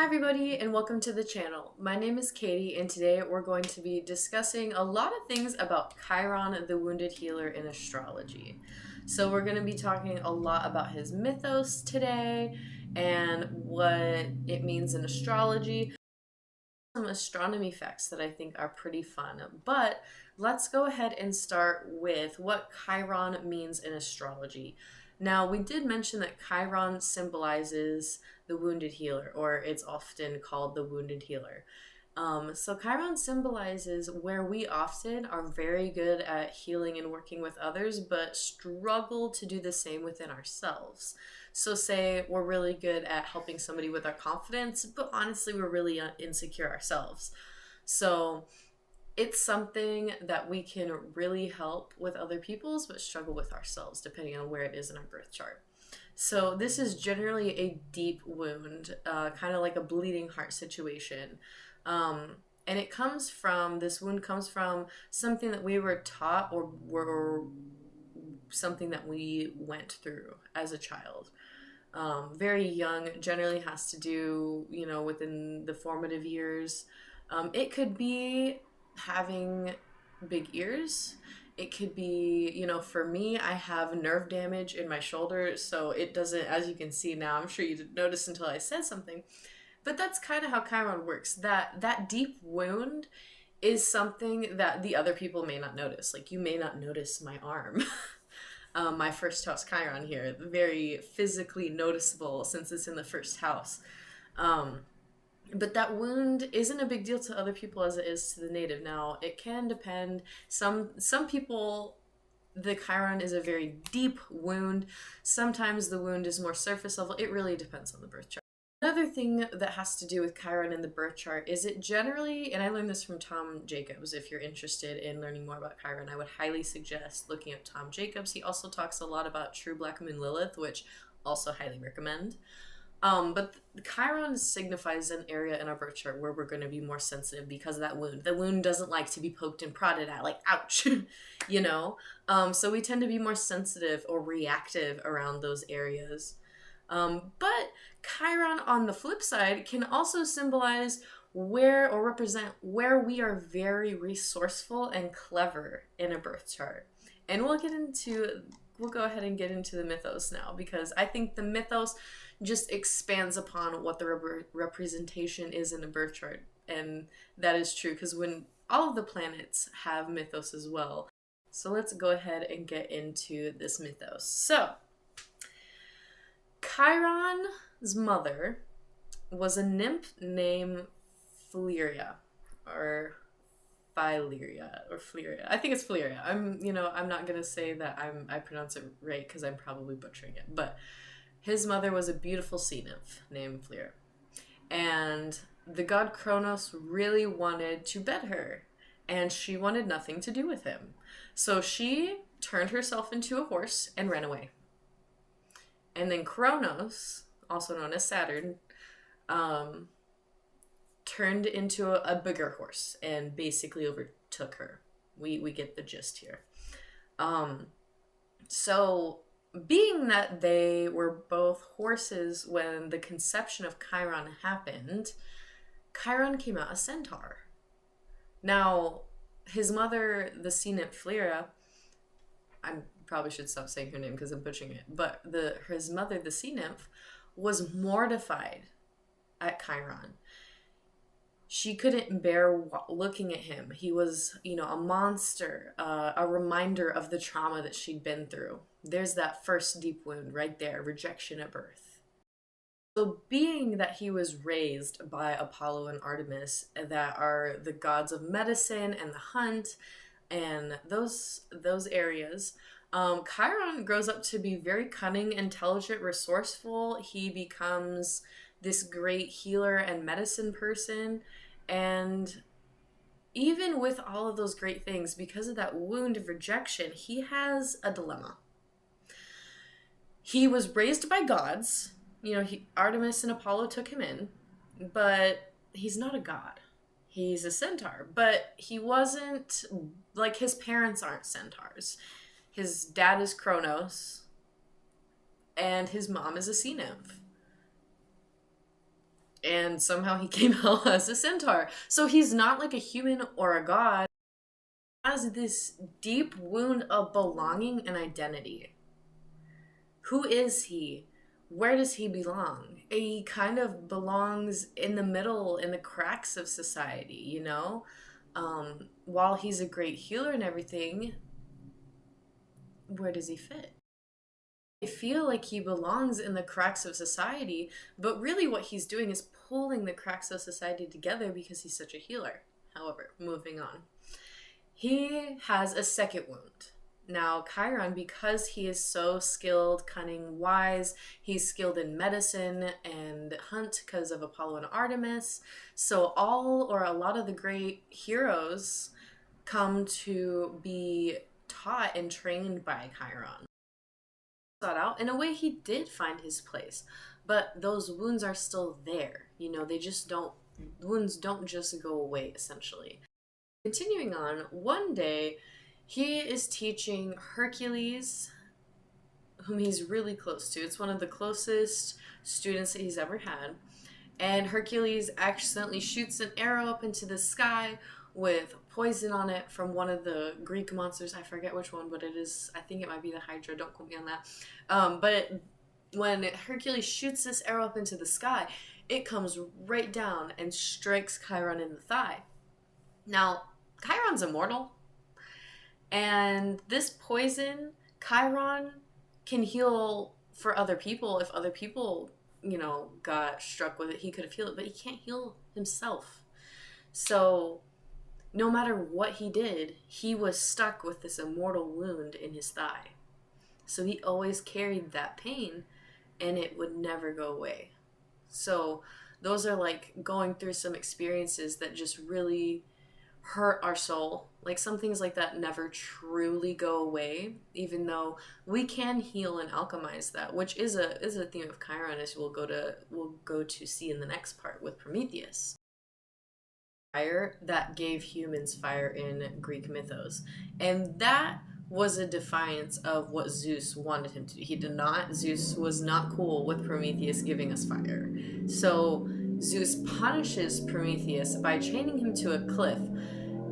everybody, and welcome to the channel. My name is Katie, and today we're going to be discussing a lot of things about Chiron, the wounded healer in astrology. So we're going to be talking a lot about his mythos today and what it means in astrology. Some astronomy facts that I think are pretty fun, but let's go ahead and start with what Chiron means in astrology. Now, we did mention that Chiron symbolizes the wounded healer, or it's often called the wounded healer. So Chiron symbolizes where we often are very good at healing and working with others, but struggle to do the same within ourselves. So say we're really good at helping somebody with our confidence, but honestly, we're really insecure ourselves. So it's something that we can really help with other people's, but struggle with ourselves, depending on where it is in our birth chart. So this is generally a deep wound, kind of like a bleeding heart situation. And this wound comes from something that we were taught or were something that we went through as a child. Very young, generally has to do, within the formative years. It could be having big ears. It could be, for me, I have nerve damage in my shoulder, so it doesn't, as you can see now, I'm sure you didn't notice until I said something, but that's kind of how Chiron works. That deep wound is something that the other people may not notice. Like, you may not notice my arm. My first house Chiron here, very physically noticeable since it's in the first house. But that wound isn't a big deal to other people as it is to the native. Now, it can depend. Some people, the Chiron is a very deep wound. Sometimes the wound is more surface level. It really depends on the birth chart. Another thing that has to do with Chiron in the birth chart is it generally, and I learned this from Tom Jacobs, if you're interested in learning more about Chiron, I would highly suggest looking at Tom Jacobs. He also talks a lot about True Black Moon Lilith, which also highly recommend. But Chiron signifies an area in our birth chart where we're going to be more sensitive because of that wound. The wound doesn't like to be poked and prodded at, like, ouch, So we tend to be more sensitive or reactive around those areas. But Chiron, on the flip side, can also symbolize where or represent where we are very resourceful and clever in a birth chart. And we'll go ahead and get into the mythos now, because I think the mythos just expands upon what the representation is in a birth chart. And that is true, because when all of the planets have mythos as well. So let's go ahead and get into this mythos. So Chiron's mother was a nymph named Philyria, or Philyria, or Phlyria. I think it's Phlyria. I'm not gonna say that I pronounce it right because I'm probably butchering it. But his mother was a beautiful sea nymph named Phlyria, and the god Kronos really wanted to bed her, and she wanted nothing to do with him. So she turned herself into a horse and ran away. And then Kronos, also known as Saturn, turned into a bigger horse and basically overtook her. We get the gist here. So being that they were both horses when the conception of Chiron happened, Chiron came out a centaur. Now, his mother, the sea nymph Phlyria, I probably should stop saying her name because I'm butchering it, but his mother, the sea nymph, was mortified at Chiron. She couldn't bear looking at him. He was, a monster, a reminder of the trauma that she'd been through. There's that first deep wound right there, rejection at birth. So being that he was raised by Apollo and Artemis, that are the gods of medicine and the hunt and those areas, Chiron grows up to be very cunning, intelligent, resourceful. He becomes this great healer and medicine person. And even with all of those great things, because of that wound of rejection, he has a dilemma. He was raised by gods. Artemis and Apollo took him in, but he's not a god. He's a centaur, but he wasn't, like, his parents aren't centaurs. His dad is Kronos, and his mom is a sea nymph. And somehow he came out as a centaur. So he's not like a human or a god. He has this deep wound of belonging and identity. Who is he? Where does he belong? He kind of belongs in the middle, in the cracks of society, you know? While he's a great healer and everything, where does he fit? I feel like he belongs in the cracks of society, but really what he's doing is pulling the cracks of society together because he's such a healer. However, moving on. He has a second wound. Now, Chiron, because he is so skilled, cunning, wise, he's skilled in medicine and hunt because of Apollo and Artemis. So all or a lot of the great heroes come to be taught and trained by Chiron. Sought out. In a way, he did find his place, but those wounds are still there. You know, they just don't, wounds don't just go away, essentially. Continuing on, one day he is teaching Hercules, whom he's really close to. It's one of the closest students that he's ever had. And Hercules accidentally shoots an arrow up into the sky with poison on it from one of the Greek monsters. I forget which one, but it is, I think it might be the Hydra. Don't quote me on that. But when Hercules shoots this arrow up into the sky, it comes right down and strikes Chiron in the thigh. Now, Chiron's immortal, and this poison, Chiron can heal for other people. If other people, you know, got struck with it, he could have healed it, but he can't heal himself. So no matter what he did, he was stuck with this immortal wound in his thigh. So he always carried that pain, and it would never go away. So those are like going through some experiences that just really hurt our soul. Like some things like that never truly go away, even though we can heal and alchemize that, which is a theme of Chiron, as we'll go to see in the next part with Prometheus. Fire that gave humans fire in Greek mythos, and that was a defiance of what Zeus wanted him to do. He did not. Zeus was not cool with Prometheus giving us fire, so Zeus punishes Prometheus by chaining him to a cliff,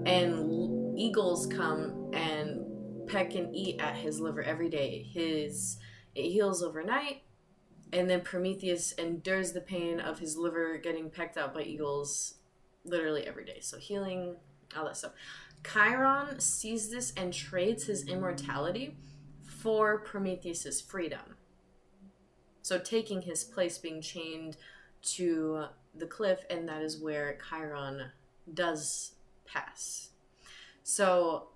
and eagles come and peck and eat at his liver every day. It heals overnight, and then Prometheus endures the pain of his liver getting pecked out by eagles literally every day. So healing, all that stuff. Chiron sees this and trades his immortality for Prometheus's freedom. So taking his place, being chained to the cliff, and that is where Chiron does pass. So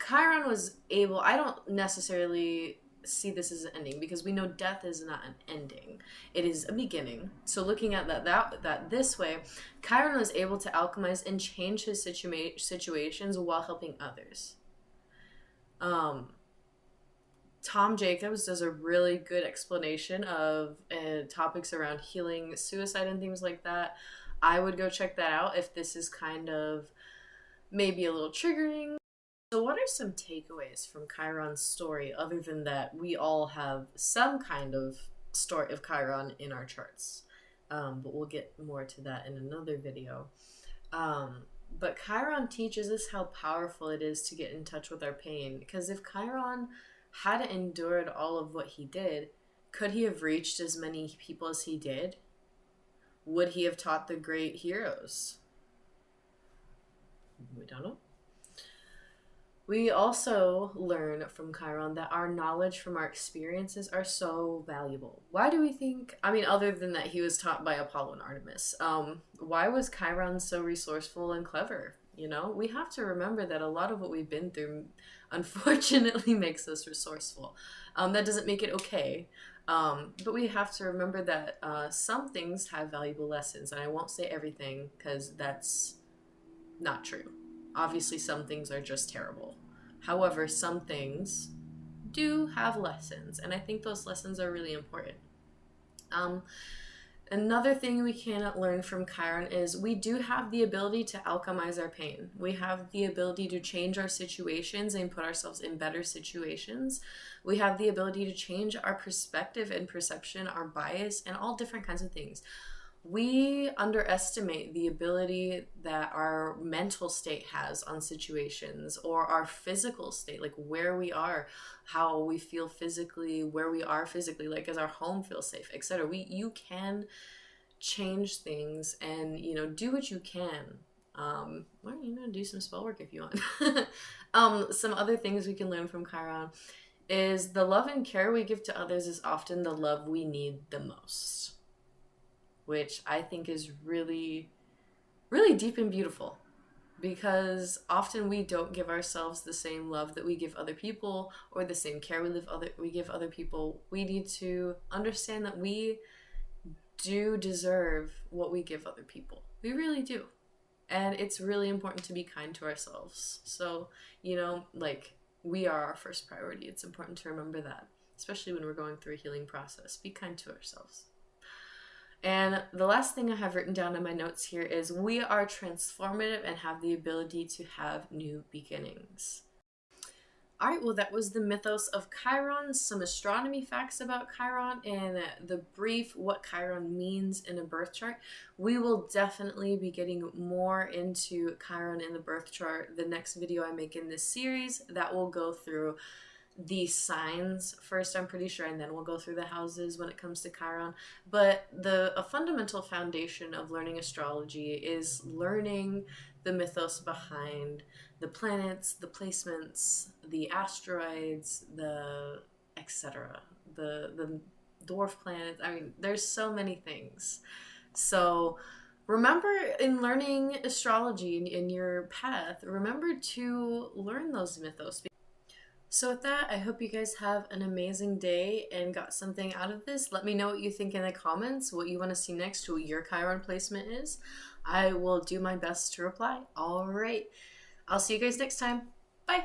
Chiron was able, I don't necessarily see this as an ending, because we know death is not an ending, it is a beginning. So looking at that this way, Chiron was able to alchemize and change his situations while helping others. Tom Jacobs does a really good explanation of topics around healing suicide and things like that. I would go check that out if this is kind of maybe a little triggering. So what are some takeaways from Chiron's story, other than that we all have some kind of story of Chiron in our charts? But we'll get more to that in another video. But Chiron teaches us how powerful it is to get in touch with our pain. Because if Chiron had endured all of what he did, could he have reached as many people as he did? Would he have taught the great heroes? We don't know. We also learn from Chiron that our knowledge from our experiences are so valuable. Why do we think, I mean, other than that he was taught by Apollo and Artemis, why was Chiron so resourceful and clever? You know, we have to remember that a lot of what we've been through, unfortunately, makes us resourceful. That doesn't make it okay. But we have to remember that some things have valuable lessons. And I won't say everything, because that's not true. Obviously, some things are just terrible. However, some things do have lessons, and I think those lessons are really important. Another thing we can learn from Chiron is we do have the ability to alchemize our pain. We have the ability to change our situations and put ourselves in better situations. We have the ability to change our perspective and perception, our bias, and all different kinds of things. we underestimate the ability that our mental state has on situations, or our physical state, like where we are, how we feel physically, where we are physically, like does our home feel safe, etc. You can change things, and do what you can. Or do some spell work if you want. Some other things we can learn from Chiron is the love and care we give to others is often the love we need the most, which I think is really, really deep and beautiful, because often we don't give ourselves the same love that we give other people, or the same care we give other people. We need to understand that we do deserve what we give other people. We really do. And it's really important to be kind to ourselves. So, like, we are our first priority. It's important to remember that, especially when we're going through a healing process. Be kind to ourselves. And the last thing I have written down in my notes here is we are transformative and have the ability to have new beginnings. All right, well, that was the mythos of Chiron, some astronomy facts about Chiron, and the brief what Chiron means in a birth chart. We will definitely be getting more into Chiron in the birth chart. The next video I make in this series, that will go through the signs first, I'm pretty sure, and then we'll go through the houses when it comes to Chiron. But a fundamental foundation of learning astrology is learning the mythos behind the planets, the placements, the asteroids, the etc. The dwarf planets. I mean, there's so many things. So remember, in learning astrology in your path, remember to learn those mythos. So with that, I hope you guys have an amazing day and got something out of this. Let me know what you think in the comments, what you want to see next, who your Chiron placement is. I will do my best to reply. All right. I'll see you guys next time. Bye.